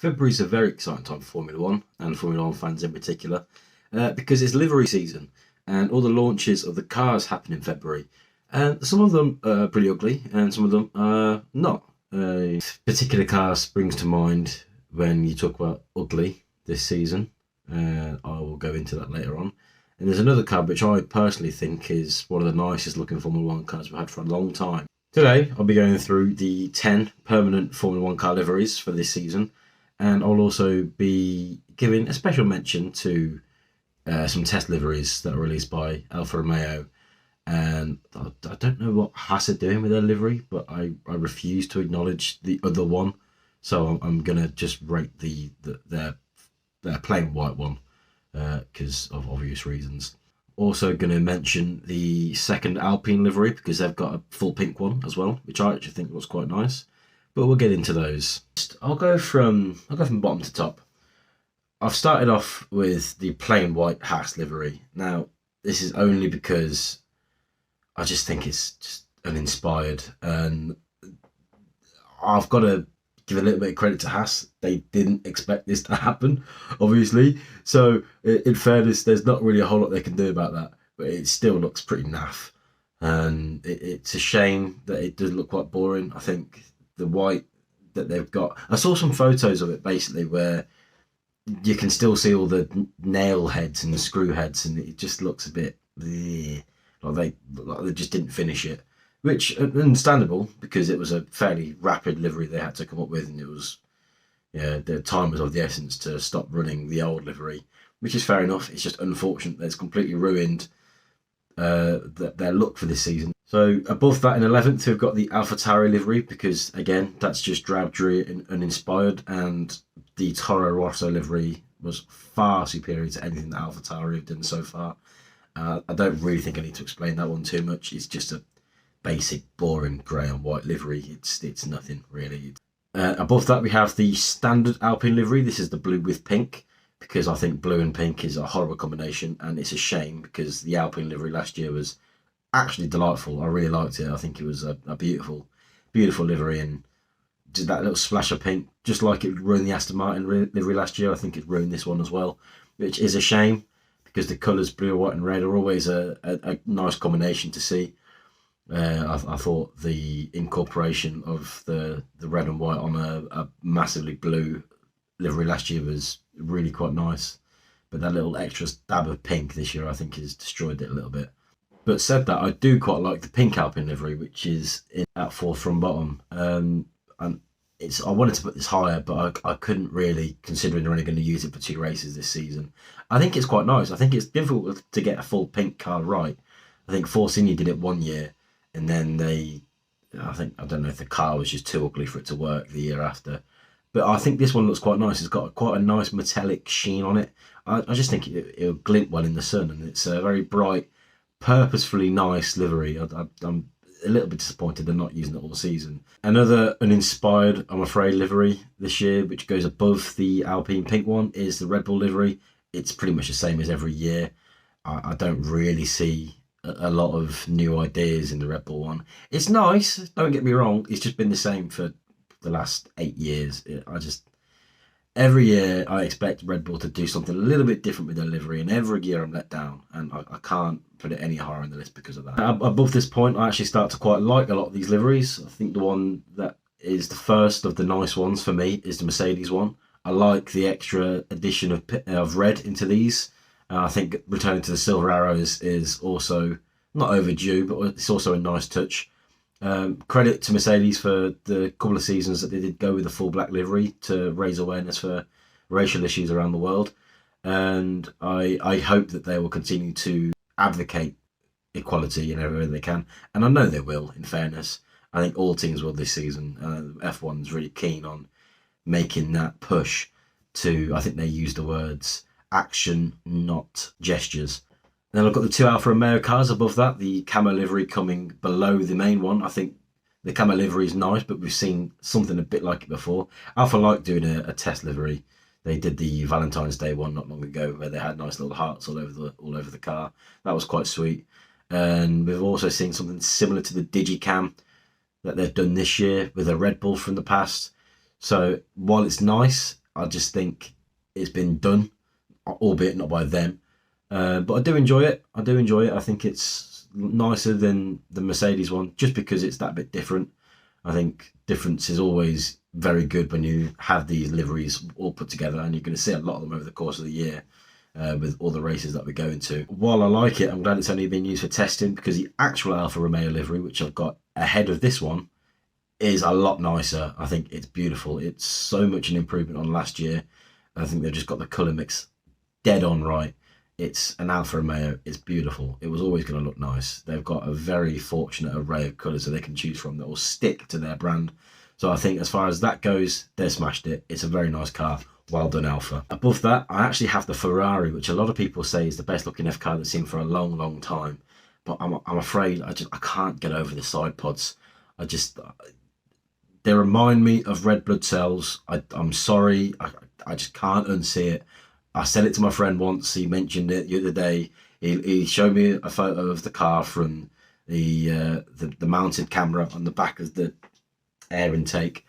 February is a very exciting time for Formula One and Formula One fans in particular because it's livery season and all the launches of the cars happen in February. And some of them are pretty ugly and some of them are not. A particular car springs to mind when you talk about ugly this season. I will go into that later on. And there's another car which I personally think is one of the nicest looking Formula One cars we've had for a long time. Today I'll be going through the 10 permanent Formula One car liveries for this season, and I'll also be giving a special mention to some test liveries that are released by Alfa Romeo. And I don't know what Haas are doing with their livery, but I refuse to acknowledge the other one. So I'm going to just rate their plain white one because of obvious reasons. Also going to mention the second Alpine livery because they've got a full pink one as well, which I actually think looks quite nice. But we'll get into those. I'll go from bottom to top. I've started off with the plain white Haas livery. Now, this is only because I just think it's just uninspired, and I've got to give a little bit of credit to Haas. They didn't expect this to happen, obviously. So, in fairness, there's not really a whole lot they can do about that, but it still looks pretty naff. And it's a shame that it does look quite boring. I think the white that they've got, I saw some photos of it basically where you can still see all the nail heads and the screw heads, and it just looks a bit like they just didn't finish it, which understandable because it was a fairly rapid livery they had to come up with, and it was the time was of the essence to stop running the old livery, which is fair enough. It's just unfortunate that it's completely ruined their look for this season. So above that in 11th we've got the AlphaTauri livery because again that's just drab, dreary and uninspired, and the Toro Rosso livery was far superior to anything that AlphaTauri have done so far. I don't really think I need to explain that one too much. It's just a basic, boring grey and white livery. It's nothing really. Above that we have the standard Alpine livery. This is the blue with pink because I think blue and pink is a horrible combination, and it's a shame because the Alpine livery last year was actually delightful. I really liked it. I think it was a beautiful, beautiful livery, and did that little splash of pink, just like it ruined the Aston Martin livery last year. I think it ruined this one as well, which is a shame because the colours blue, white and red are always a nice combination to see. I thought the incorporation of the red and white on a massively blue livery last year was really quite nice. But that little extra dab of pink this year I think has destroyed it a little bit. But said that, I do quite like the pink Alpine livery, which is at fourth from bottom. And I wanted to put this higher, but I couldn't really, considering they're only going to use it for 2 races this season. I think it's quite nice. I think it's difficult to get a full pink car right. I think Force India did it one year, and then I don't know if the car was just too ugly for it to work the year after. But I think this one looks quite nice. It's got quite a nice metallic sheen on it. I just think it'll glint well in the sun, and it's a very bright, purposefully nice livery. I'm a little bit disappointed they're not using it all season. Another uninspired, I'm afraid, livery this year, which goes above the Alpine pink one, is the Red Bull livery. It's pretty much the same as every year. I don't really see a lot of new ideas in the Red Bull one. It's nice, don't get me wrong. It's just been the same for the last 8 years. Every year I expect Red Bull to do something a little bit different with their livery, and every year I'm let down, and I can't put it any higher on the list because of that. Above this point, I actually start to quite like a lot of these liveries. I think the one that is the first of the nice ones for me is the Mercedes one. I like the extra addition of red into these. I think returning to the silver arrows is also not overdue, but it's also a nice touch. Credit to Mercedes for the couple of seasons that they did go with the full black livery to raise awareness for racial issues around the world. And I hope that they will continue to advocate equality in everywhere they can. And I know they will, in fairness. I think all teams will this season. F1's really keen on making that push to, I think they used the words, action, not gestures. Then I've got the 2 Alfa Romeo cars above that, the camo livery coming below the main one. I think the camo livery is nice, but we've seen something a bit like it before. Alfa like doing a test livery. They did the Valentine's Day one not long ago where they had nice little hearts all over the car. That was quite sweet. And we've also seen something similar to the Digicam that they've done this year with a Red Bull from the past. So while it's nice, I just think it's been done, albeit not by them. But I do enjoy it. I think it's nicer than the Mercedes one, just because it's that bit different. I think difference is always very good when you have these liveries all put together, and you're going to see a lot of them over the course of the year. With all the races that we're going to. While I like it, I'm glad it's only been used for testing, because the actual Alfa Romeo livery, which I've got ahead of this one, is a lot nicer. I think it's beautiful. It's so much an improvement on last year. I think they've just got the colour mix dead on right. It's an Alfa Romeo. It's beautiful. It was always going to look nice. They've got a very fortunate array of colours that they can choose from that will stick to their brand. So I think as far as that goes, they smashed it. It's a very nice car. Well done, Alfa. Above that, I actually have the Ferrari, which a lot of people say is the best looking F car that's seen for a long, long time. But I'm afraid I can't get over the side pods. They remind me of red blood cells. I'm sorry, I just can't unsee it. I said it to my friend once. He mentioned it the other day. He showed me a photo of the car from the mounted camera on the back of the air intake,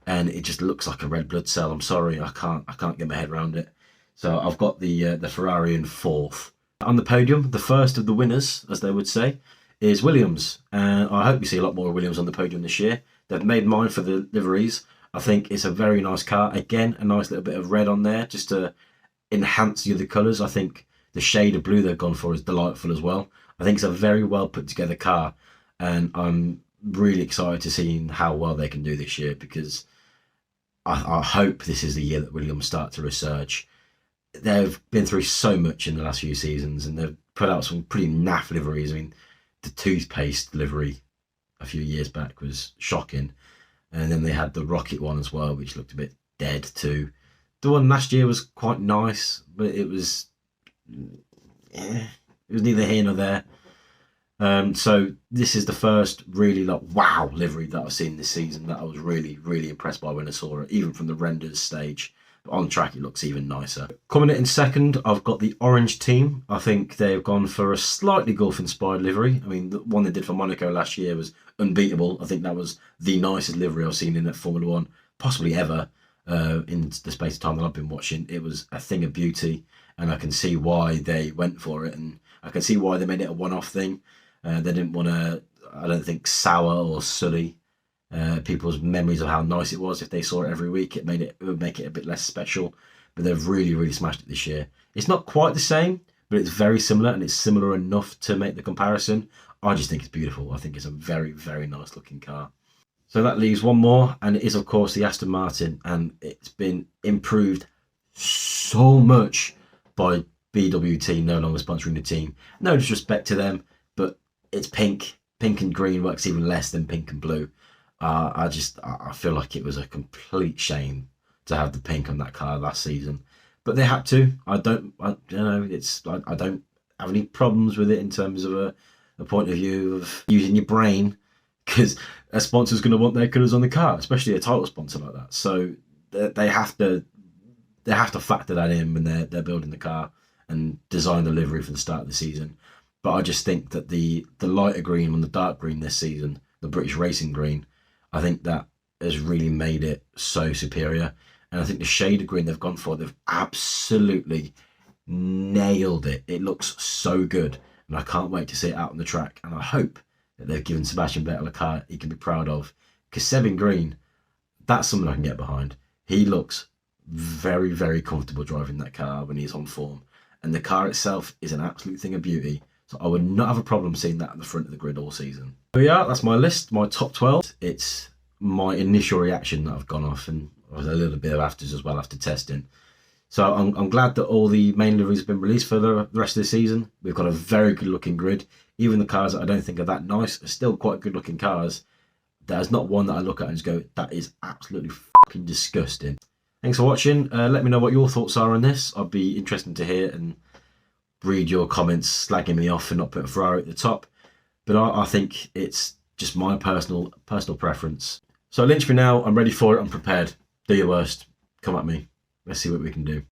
and it just looks like a red blood cell. I'm sorry, I can't get my head around it. So I've got the Ferrari in fourth. On the podium, the first of the winners, as they would say, is Williams. And I hope you see a lot more Williams on the podium this year. They've made mine for the liveries. I think it's a very nice car. Again, a nice little bit of red on there just to enhance the other colours. I think the shade of blue they've gone for is delightful as well. I think it's a very well put together car, and I'm really excited to see how well they can do this year, because I hope this is the year that Williams start to resurge. They've been through so much in the last few seasons, and they've put out some pretty naff liveries. I mean, the toothpaste livery a few years back was shocking, and then they had the rocket one as well, which looked a bit dead too. The one last year was quite nice, but it was neither here nor there. So this is the first really wow livery that I've seen this season that I was really, really impressed by when I saw it, even from the renders stage. But on track, it looks even nicer. Coming in second, I've got the orange team. I think they've gone for a slightly Gulf-inspired livery. I mean, the one they did for Monaco last year was unbeatable. I think that was the nicest livery I've seen in that Formula One, possibly ever, in the space of time that I've been watching. It was a thing of beauty, and I can see why they went for it, and I can see why they made it a one-off thing. They didn't want to, I don't think, sour or sully people's memories of how nice it was. If they saw it every week, it would make it a bit less special. But they've really, really smashed it this year. It's not quite the same, but it's very similar, and it's similar enough to make the comparison. I just think it's beautiful. I think it's a very, very nice looking car. So that leaves one more, and it is, of course, the Aston Martin, and it's been improved so much by BWT no longer sponsoring the team. No disrespect to them, but it's pink. Pink and green works even less than pink and blue. I feel like it was a complete shame to have the pink on that car last season, but they had to. I don't have any problems with it in terms of a point of view of using your brain, because a sponsor's going to want their colours on the car, especially a title sponsor like that. So they have to factor that in when they're building the car and design the livery for the start of the season. But I just think that the lighter green and the dark green this season, the British Racing green, I think that has really made it so superior. And I think the shade of green they've gone for, they've absolutely nailed it. It looks so good, and I can't wait to see it out on the track. And I hope that they've given Sebastian Vettel a car he can be proud of, because Seb in green, that's something I can get behind. He looks very, very comfortable driving that car when he's on form, and the car itself is an absolute thing of beauty. So I would not have a problem seeing that at the front of the grid all season. So yeah, that's my list, my top 12. It's my initial reaction that I've gone off, and a little bit of afters as well after testing. So I'm glad that all the main liveries have been released for the rest of the season. We've got a very good looking grid. Even the cars that I don't think are that nice are still quite good looking cars. There's not one that I look at and just go, that is absolutely fucking disgusting. Thanks for watching. Let me know what your thoughts are on this. I'd be interested to hear and read your comments slagging me off for not putting Ferrari at the top. But I think it's just my personal preference. So lynch me now. I'm ready for it. I'm prepared. Do your worst. Come at me. Let's see what we can do.